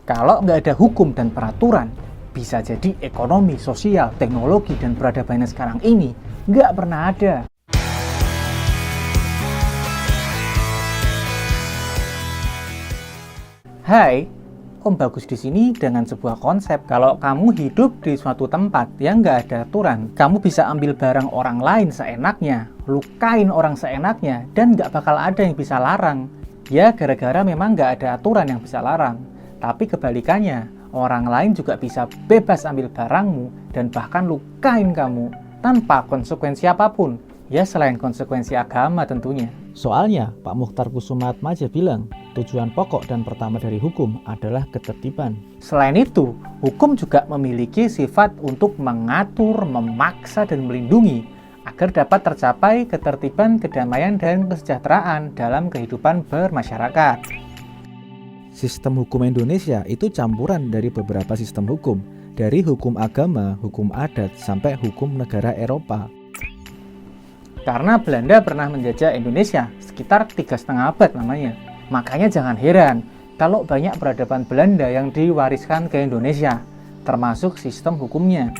Kalau nggak ada hukum dan peraturan, bisa jadi ekonomi, sosial, teknologi, dan peradaban sekarang ini nggak pernah ada. Hai, Om Bagus di sini dengan sebuah konsep. Kalau kamu hidup di suatu tempat yang nggak ada aturan, kamu bisa ambil barang orang lain seenaknya, lukain orang seenaknya, dan nggak bakal ada yang bisa larang. Ya, gara-gara memang nggak ada aturan yang bisa larang. Tapi kebalikannya, orang lain juga bisa bebas ambil barangmu dan bahkan lukain kamu tanpa konsekuensi apapun. Ya, selain konsekuensi agama tentunya. Soalnya, Pak Muchtar Kusumaatmadja bilang, tujuan pokok dan pertama dari hukum adalah ketertiban. Selain itu, hukum juga memiliki sifat untuk mengatur, memaksa, dan melindungi agar dapat tercapai ketertiban, kedamaian, dan kesejahteraan dalam kehidupan bermasyarakat. Sistem hukum Indonesia itu campuran dari beberapa sistem hukum, dari hukum agama, hukum adat, sampai hukum negara Eropa. Karena Belanda pernah menjajah Indonesia sekitar 3,5 abad namanya. Makanya jangan heran kalau banyak peradaban Belanda yang diwariskan ke Indonesia, termasuk sistem hukumnya.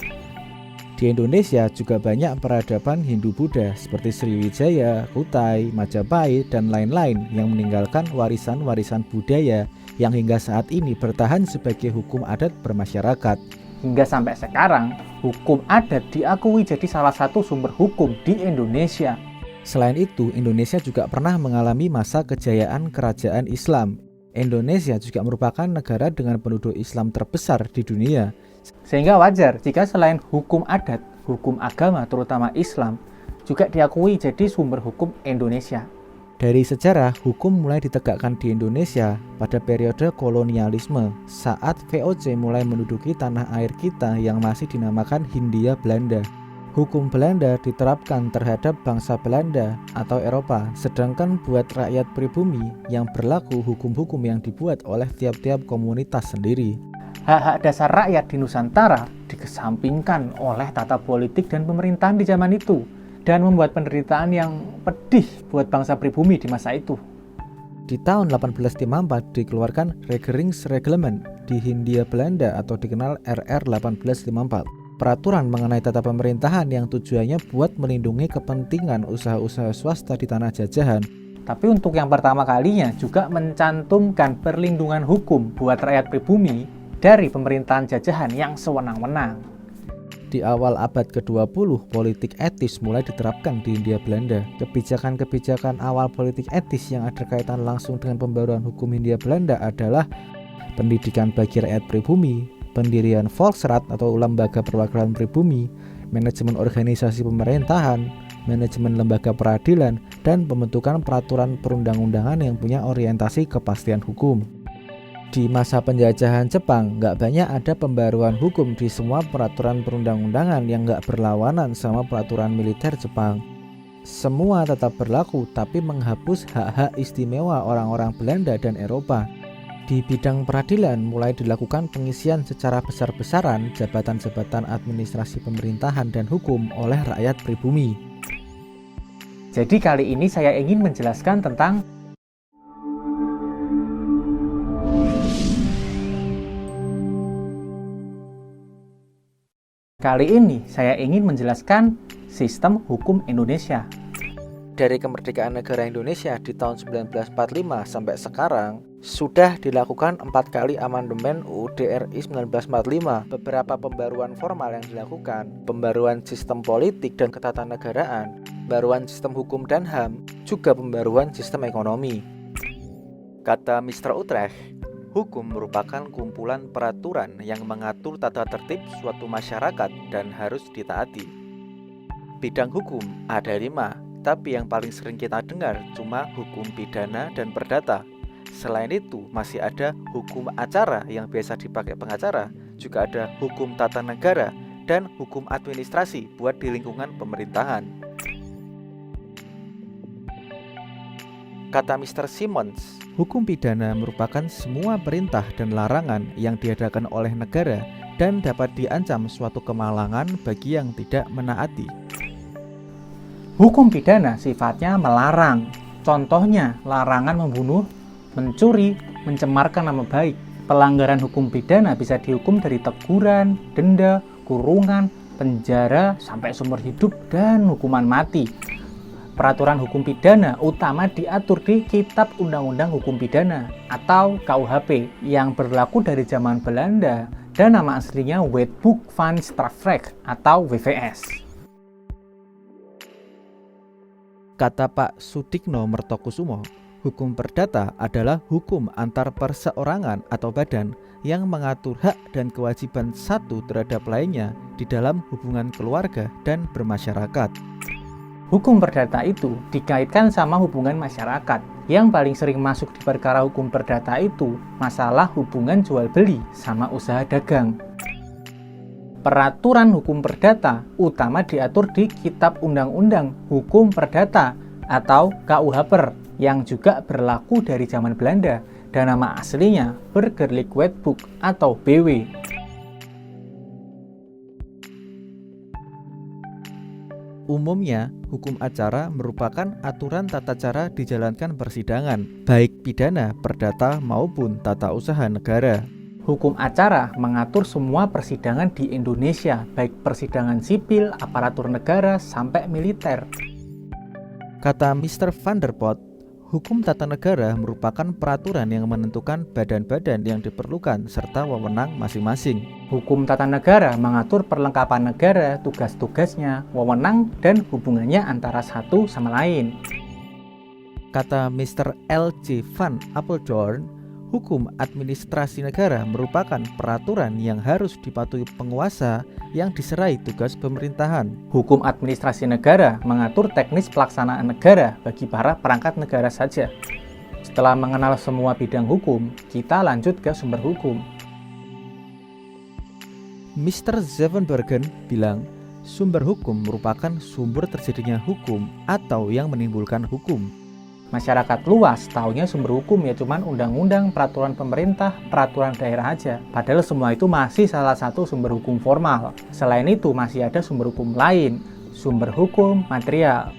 Di Indonesia juga banyak peradaban Hindu-Buddha seperti Sriwijaya, Kutai, Majapahit, dan lain-lain yang meninggalkan warisan-warisan budaya yang hingga saat ini bertahan sebagai hukum adat bermasyarakat. Hingga sampai sekarang, hukum adat diakui jadi salah satu sumber hukum di Indonesia. Selain itu, Indonesia juga pernah mengalami masa kejayaan kerajaan Islam. Indonesia juga merupakan negara dengan penduduk Islam terbesar di dunia. Sehingga wajar jika selain hukum adat, hukum agama terutama Islam juga diakui jadi sumber hukum Indonesia. Dari sejarah, hukum mulai ditegakkan di Indonesia pada periode kolonialisme saat VOC mulai menduduki tanah air kita yang masih dinamakan Hindia Belanda. Hukum Belanda diterapkan terhadap bangsa Belanda atau Eropa, sedangkan buat rakyat pribumi yang berlaku hukum-hukum yang dibuat oleh tiap-tiap komunitas sendiri. Hak-hak dasar rakyat di Nusantara dikesampingkan oleh tata politik dan pemerintahan di zaman itu, dan membuat penderitaan yang pedih buat bangsa pribumi di masa itu. Di tahun 1854 dikeluarkan Regeringsreglement di Hindia Belanda atau dikenal RR 1854. Peraturan mengenai tata pemerintahan yang tujuannya buat melindungi kepentingan usaha-usaha swasta di tanah jajahan. Tapi untuk yang pertama kalinya juga mencantumkan perlindungan hukum buat rakyat pribumi dari pemerintahan jajahan yang sewenang-wenang. Di awal abad ke-20, politik etis mulai diterapkan di Hindia Belanda. Kebijakan-kebijakan awal politik etis yang ada kaitan langsung dengan pembaruan hukum Hindia Belanda adalah pendidikan bagi rakyat pribumi, pendirian Volksraad atau lembaga perwakilan pribumi, manajemen organisasi pemerintahan, manajemen lembaga peradilan, dan pembentukan peraturan perundang-undangan yang punya orientasi kepastian hukum. Di masa penjajahan Jepang, nggak banyak ada pembaruan hukum di semua peraturan perundang-undangan yang nggak berlawanan sama peraturan militer Jepang. Semua tetap berlaku, tapi menghapus hak-hak istimewa orang-orang Belanda dan Eropa. Di bidang peradilan, mulai dilakukan pengisian secara besar-besaran jabatan-jabatan administrasi pemerintahan dan hukum oleh rakyat pribumi. Jadi kali ini saya ingin menjelaskan tentang sistem hukum Indonesia. Dari kemerdekaan negara Indonesia di tahun 1945 sampai sekarang, sudah dilakukan 4 kali amandemen UUD RI 1945. Beberapa pembaruan formal yang dilakukan, pembaruan sistem politik dan ketatanegaraan, pembaruan sistem hukum dan HAM, juga pembaruan sistem ekonomi. Kata Mr. Utrecht, hukum merupakan kumpulan peraturan yang mengatur tata tertib suatu masyarakat dan harus ditaati. Bidang hukum ada 5, tapi yang paling sering kita dengar cuma hukum pidana dan perdata. Selain itu, masih ada hukum acara yang biasa dipakai pengacara, juga ada hukum tata negara, dan hukum administrasi buat di lingkungan pemerintahan. Kata Mr. Simmons, hukum pidana merupakan semua perintah dan larangan yang diadakan oleh negara dan dapat diancam suatu kemalangan bagi yang tidak menaati. Hukum pidana sifatnya melarang. Contohnya, larangan membunuh, mencuri, mencemarkan nama baik. Pelanggaran hukum pidana bisa dihukum dari teguran, denda, kurungan, penjara, sampai seumur hidup, dan hukuman mati. Peraturan hukum pidana utama diatur di Kitab Undang-Undang Hukum Pidana atau KUHP yang berlaku dari zaman Belanda dan nama aslinya Wetboek van Strafrecht atau WVS. Kata Pak Sutikno Mertokusumo, hukum perdata adalah hukum antar perseorangan atau badan yang mengatur hak dan kewajiban satu terhadap lainnya di dalam hubungan keluarga dan bermasyarakat. Hukum perdata itu dikaitkan sama hubungan masyarakat. Yang paling sering masuk di perkara hukum perdata itu masalah hubungan jual beli sama usaha dagang. Peraturan hukum perdata utama diatur di Kitab Undang-Undang Hukum Perdata atau KUHP yang juga berlaku dari zaman Belanda dan nama aslinya Burgerlijk Wetboek atau BW. Umumnya, hukum acara merupakan aturan tata cara dijalankan persidangan, baik pidana, perdata, maupun tata usaha negara. Hukum acara mengatur semua persidangan di Indonesia, baik persidangan sipil, aparatur negara, sampai militer. Kata Mr. Van der Pot, hukum tata negara merupakan peraturan yang menentukan badan-badan yang diperlukan serta wewenang masing-masing. Hukum tata negara mengatur perlengkapan negara, tugas-tugasnya, wewenang, dan hubungannya antara satu sama lain. Kata Mr. L.J. Van Apeldoorn, hukum administrasi negara merupakan peraturan yang harus dipatuhi penguasa yang diserai tugas pemerintahan. Hukum administrasi negara mengatur teknis pelaksanaan negara bagi para perangkat negara saja. Setelah mengenal semua bidang hukum, kita lanjut ke sumber hukum. Mr. Zevenbergen bilang, sumber hukum merupakan sumber terjadinya hukum atau yang menimbulkan hukum. Masyarakat luas taunya sumber hukum ya cuman undang-undang, peraturan pemerintah, peraturan daerah aja. Padahal semua itu masih salah satu sumber hukum formal. Selain itu masih ada sumber hukum lain, sumber hukum material.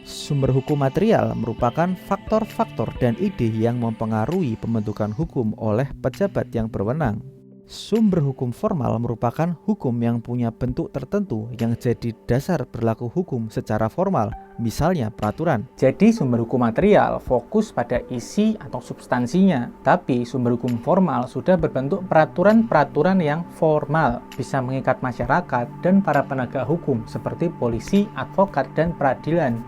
Sumber hukum material merupakan faktor-faktor dan ide yang mempengaruhi pembentukan hukum oleh pejabat yang berwenang. Sumber hukum formal merupakan hukum yang punya bentuk tertentu yang jadi dasar berlaku hukum secara formal, misalnya peraturan. Jadi sumber hukum material fokus pada isi atau substansinya, tapi sumber hukum formal sudah berbentuk peraturan-peraturan yang formal, bisa mengikat masyarakat dan para penegak hukum seperti polisi, advokat, dan peradilan.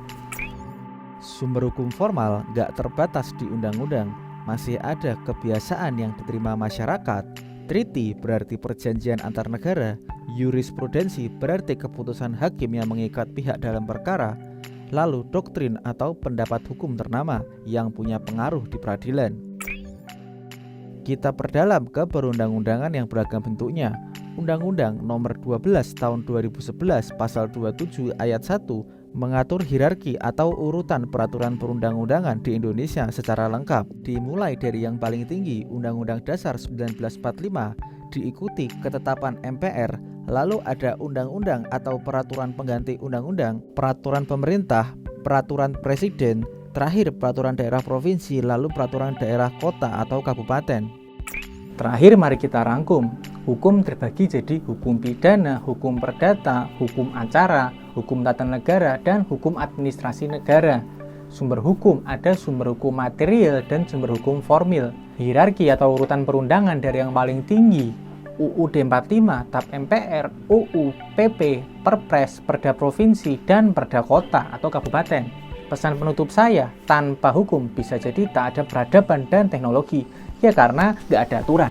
Sumber hukum formal gak terbatas di undang-undang, masih ada kebiasaan yang diterima masyarakat. Treaty berarti perjanjian antar negara, jurisprudensi berarti keputusan hakim yang mengikat pihak dalam perkara, lalu doktrin atau pendapat hukum ternama yang punya pengaruh di peradilan. Kita perdalam ke perundang-undangan yang beragam bentuknya. Undang-Undang Nomor 12 Tahun 2011 Pasal 27 Ayat 1 mengatur hierarki atau urutan peraturan perundang-undangan di Indonesia secara lengkap, dimulai dari yang paling tinggi Undang-Undang Dasar 1945, diikuti ketetapan MPR, lalu ada undang-undang atau peraturan pengganti undang-undang, peraturan pemerintah, peraturan presiden, terakhir peraturan daerah provinsi, lalu peraturan daerah kota atau kabupaten. Terakhir mari kita rangkum. Hukum terbagi jadi hukum pidana, hukum perdata, hukum acara, hukum tata negara, dan hukum administrasi negara. Sumber hukum ada sumber hukum material dan sumber hukum formil. Hierarki atau urutan perundangan dari yang paling tinggi, UUD 45, TAP MPR, UU, PP, Perpres, Perda Provinsi, dan Perda Kota atau Kabupaten. Pesan penutup saya, tanpa hukum bisa jadi tak ada peradaban dan teknologi, ya karena nggak ada aturan.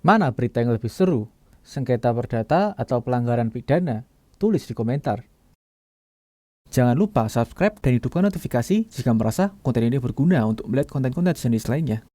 Mana berita yang lebih seru? Sengketa perdata atau pelanggaran pidana? Tulis di komentar. Jangan lupa subscribe dan hidupkan notifikasi jika merasa konten ini berguna untuk melihat konten-konten jenis lainnya.